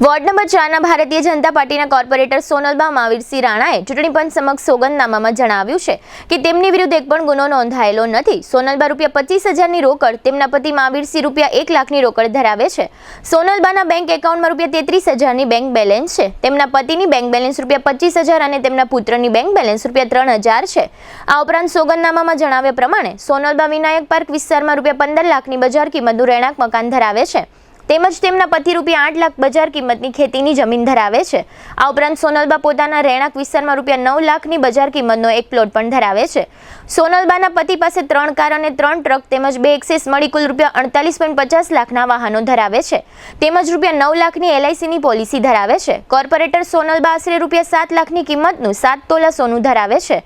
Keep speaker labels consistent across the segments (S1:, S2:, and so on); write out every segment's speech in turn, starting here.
S1: Ward number 4ના Bharatiya Janata પાર્ટીના corporator Sonalba Mahavirsinh રાણાએ ચૂંટણી પંચ સમક્ષ સોગંદનામામાં જણાવ્યું છે કે તેમની વિરુદ્ધ એક પણ ગુનો નોંધાયેલો નથી. સોનલબા ₹25,000ની રોકડ, તેમના પતિ મહાવીરસિંહ ₹1 લાખની રોકડ ધરાવે છે. સોનલબાના બેંક એકાઉન્ટમાં ₹33,000ની બેંક બેલેન્સ છે. તેમના પતિની બેંક બેલેન્સ ₹25,000 અને તેમના પુત્રની બેંક બેલેન્સ ₹3,000 છે. આ ઉપરાંત સોગંદનામામાં જણાવ્યા પ્રમાણે સોનલબા વિનાયક પાર્ક વિસ્તારમાં ₹15 લાખની બજાર કિંમતનું રહેણાંક મકાન ધરાવે છે. તેમજ તેમના પતિ ₹8 લાખ બજાર કિંમતની ખેતીની જમીન ધરાવે છે. આ ઉપરાંત સોનલબા પોતાના રહેણાંક વિસ્તારમાં ₹9 લાખની બજાર કિંમતનો એક પ્લોટ પણ ધરાવે છે. સોનલબાના પતિ પાસે 3 કાર અને 3 ટ્રક તેમજ 2 એક્સેસ મળી કુલ ₹48.50 લાખના વાહનો ધરાવે છે. તેમજ ₹9 લાખની LICની પોલિસી ધરાવે છે. કોર્પોરેટર સોનલબા આશરે ₹7 લાખની કિંમતનું 7 તોલા સોનું ધરાવે છે.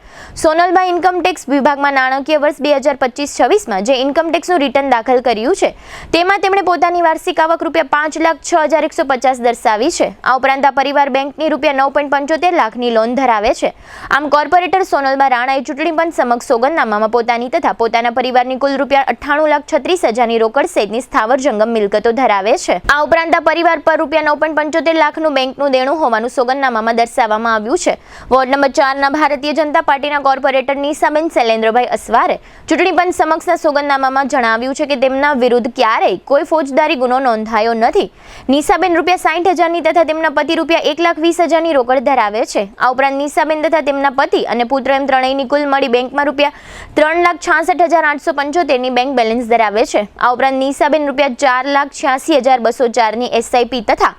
S1: સોનલબા ઇન્કમટેક્સ વિભાગમાં નાણાકીય વર્ષ 2025-26માં જે ઇન્કમટેક્સનું રિટર્ન દાખલ કર્યું છે તેમાં તેમણે પોતાની વાર્ષિક આવક ₹5,06,150 દર્શાવી છે. આ ઉપરાંત આ પરિવાર બેંકની ₹9.75 લાખની લોન ધરાવે છે. આમ કોર્પોરેટર સોનલબા રાણાએ ચૂંટણી પંચ સમક્ષ સોગંદનામામાં પોતાની તથા પોતાના પરિવારની કુલ ₹98,36,000ની રોકડ સહિતની સ્થાવર જંગમ મિલકતો ધરાવે છે. આ ઉપરાંત આ પરિવાર પર ₹9.75 લાખનું બેંકનું દેણું હોવાનું સોગંદનામામાં દર્શાવવામાં આવ્યું છે. વોર્ડ નંબર 4ના ભારતીય જનતા પાર્ટીના કોર્પોરેટર નિશાબેન શૈલેન્દ્રભાઈ અસવારે ચૂંટણી પંચ સમક્ષના સોગંદનામામાં જણાવ્યું છે કે તેમના વિરુદ્ધ ક્યારેય કોઈ ફોજદારી ગુનો નોંધાયો નથી. નિશાબેન ₹60,000ની તથા તેમના પતિ ₹1,20,000ની રોકડ ધરાવે છે. આ ઉપરાંત નિશાબેન તથા તેમના પતિ અને પુત્ર એમ ત્રણેયની કુલ મળી બેંકમાં ₹3,66,875ની બેંક બેલેન્સ ધરાવે છે. આ ઉપરાંત નિશાબેન ₹4,86,204ની SIP તથા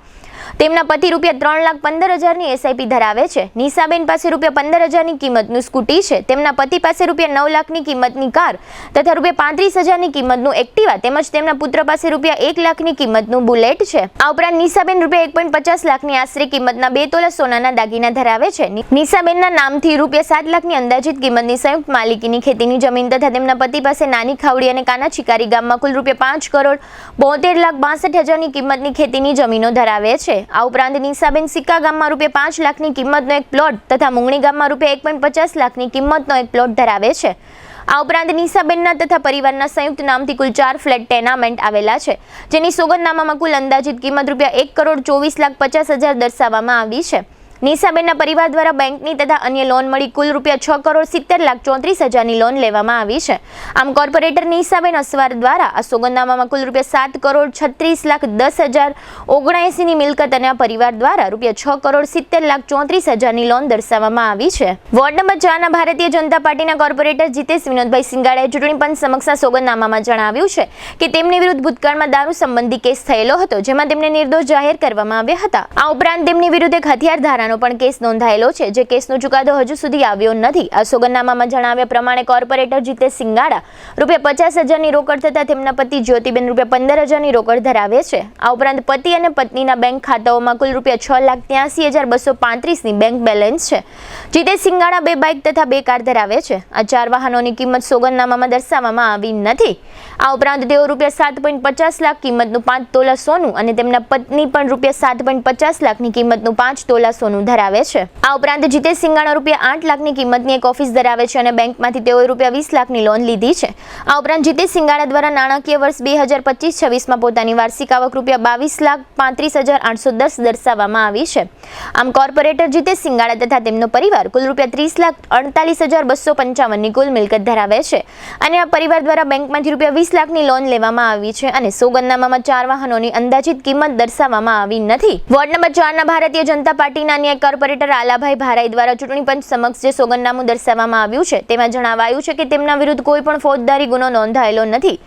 S1: તેમના પતિ ₹3,15,000ની SIP ધરાવે છે. નિશાબેન પાસે ₹15,000ની કિંમતનું સ્કૂટી છે. તેમના પતિ પાસે ₹9 લાખની કિંમતની કાર તથા ₹35,000ની કિંમતનું એક્ટિવા તેમજ તેમના પુત્ર પાસે ₹1 લાખની કિંમતનું બુલેટ છે. આ ઉપરાંત નિશાબેન ₹1.50 લાખની આશરે કિંમતના 2 તોલા સોનાના દાગીના ધરાવે છે. નિશાબેનના નામથી ₹7 લાખની અંદાજિત કિંમતની સંયુક્ત માલિકીની ખેતીની જમીન તથા તેમના પતિ પાસે નાની ખાવડી અને કાના ચિકારી ગામમાં કુલ ₹5,72,62,000ની કિંમતની ખેતીની જમીનો ધરાવે છે. આ ઉપરાંત નિશાબેન સિક્કા ગામમાં ₹5 લાખની કિંમતનો એક પ્લોટ તથા મુંગણી ગામમાં ₹1.50 લાખની કિંમતનો એક પ્લોટ ધરાવે છે. આ ઉપરાંત નિશાબેનના તથા પરિવારના સંયુક્ત નામથી કુલ 4 ફ્લેટ ટેનામેન્ટ આવેલા છે, જેની સોગંદનામામાં કુલ અંદાજિત કિંમત ₹1,24,50,000 દર્શાવવામાં આવી છે. નિશાબેનના પરિવાર દ્વારા બેંકની તથા અન્ય લોન મળી કુલ ₹6,70,34,000ની લોન લેવામાં આવી છે. આમ કોર્પોરેટર નિશાબેન અસવાર દ્વારા આ સોગંદનામામાં કુલ ₹7,36,10,079ની મિલકત અને આ પરિવાર દ્વારા ₹6,70,34,000ની લોન દર્શાવવામાં આવી છે. વોર્ડ નંબર 4ના ભારતીય જનતા પાર્ટીના કોર્પોરેટર જીતેશ વિનોદભાઈ સિંગાડાએ ચૂંટણી પંચ સમક્ષના સોગંદનામામાં જણાવ્યું છે કે તેમની વિરુદ્ધ ભૂતકાળમાં દારૂ સંબંધી કેસ થયેલો હતો, જેમાં તેમને નિર્દોષ જાહેર કરવામાં આવ્યા હતા. આ ઉપરાંત તેમની વિરુદ્ધ એક હથિયાર ધારાનો પણ કેસ નોંધાયેલો છે, જે કેસનો ચુકાદો હજુ સુધી આવ્યો નથી. આ સોગંદનામામાં જણાવ્યા પ્રમાણે કોર્પોરેટર જીતેશ સિંગાડા ₹50,000ની રોકડ તથા તેમના પતિ જ્યોતિબેન ₹15,000ની રોકડ ધરાવે છે. આ ઉપરાંત પતિ અને પત્નીના બેંક ખાતાઓમાં કુલ ₹6,83,235ની બેંક બેલેન્સ છે. જીતેશ સિંગાડા 2 બાઇક તથા 2 કાર ધરાવે છે. આ 4 વાહનોની કિંમત સોગંદનામામાં દર્શાવવામાં આવી નથી. આ ઉપરાંત તેઓ ₹7.50 લાખ કિંમતનું 5 તોલા સોનું અને તેમના પત્ની પણ ₹7.50 લાખની કિંમતનું 5 તોલા સોનું ધરાવે છે. આ ઉપરાંત જીતેશ સિંગાડા ₹8 લાખની કિંમતની એક ઓફિસ ધરાવે છે અને બેંકમાંથી તેઓએ ₹20 લાખની લોન લીધી છે. આ ઉપરાંત જીતેશ સિંગાડા દ્વારા નાણાકીય વર્ષ 2025-26માં પોતાની વાર્ષિક આવક ₹22,35,810 દર્શાવવામાં આવી છે. આમ કોર્પોરેટર જીતેશ સિંગાડા તથા તેમનો પરિવાર કુલ ₹30,48,255ની કુલ મિલકત ધરાવે છે અને આ પરિવાર દ્વારા બેંકમાંથી ₹20 લાખની લોન લેવામાં આવી છે અને સોગંદનામામાં 4 વાહનોની અંદાજિત કિંમત દર્શાવવામાં આવી નથી. વોર્ડ નંબર 4ના ભારતીય જનતા પાર્ટીના અન્ય કોર્પોરેટર આલાભાઈ ભારાઈ દ્વારા ચૂંટણી પંચ સમક્ષ જે સોગંદનામું દર્શાવવામાં આવ્યું છે તેમાં જણાવાયું છે કે તેમના વિરુદ્ધ કોઈ પણ ફોજદારી ગુનો નોંધાયેલો નથી.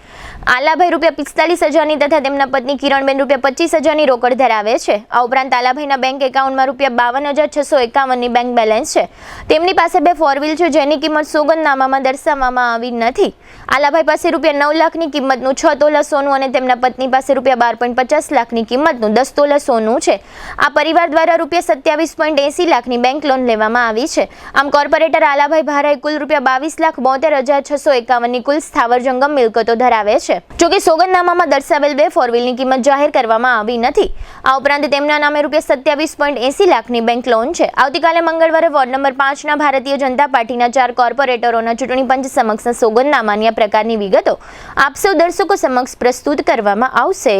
S1: આલાભાઈ ₹45,000ની તથા તેમના પત્ની કિરણબેન ₹25,000ની રોકડ ધરાવે છે. આ ઉપરાંત આલાભાઈના બેંક એકાઉન્ટમાં ₹52,651ની બેંક બેલેન્સ છે. તેમની પાસે 2 ફોર વ્હીલ છે, જેની કિંમત સોગંદનામામાં દર્શાવવામાં આવી નથી. આલાભાઈ પાસે ₹9 લાખની કિંમતનું 6 તોલા સોનું અને તેમના પત્ની પાસે ₹12.50 લાખની કિંમતનું 10 તોલા સોનું છે. આ પરિવાર દ્વારા ₹27.80 લાખની બેંક લોન લેવામાં આવી છે. આમ કોર્પોરેટર આલાભાઈ ભારાઈ કુલ ₹22,72,651ની કુલ સ્થાવર જંગમ મિલકતો ધરાવે છે. જોકે સોગંદનામામાં દર્શાવેલ 2 ફોર વ્હીલની કિંમત જાહેર કરવામાં આવી નથી. આ ઉપરાંત તેમના નામે ₹27.80 લાખની બેંક લોન છે. આવતીકાલે મંગળવારે વોર્ડ નંબર 5ના ભારતીય જનતા પાર્ટીના 4 કોર્પોરેટરોના ચૂંટણી પંચ સમક્ષના સોગંદનામાની પ્રકારની વિગતો આપ સૌ દર્શકો સમક્ષ પ્રસ્તુત કરવામાં આવશે.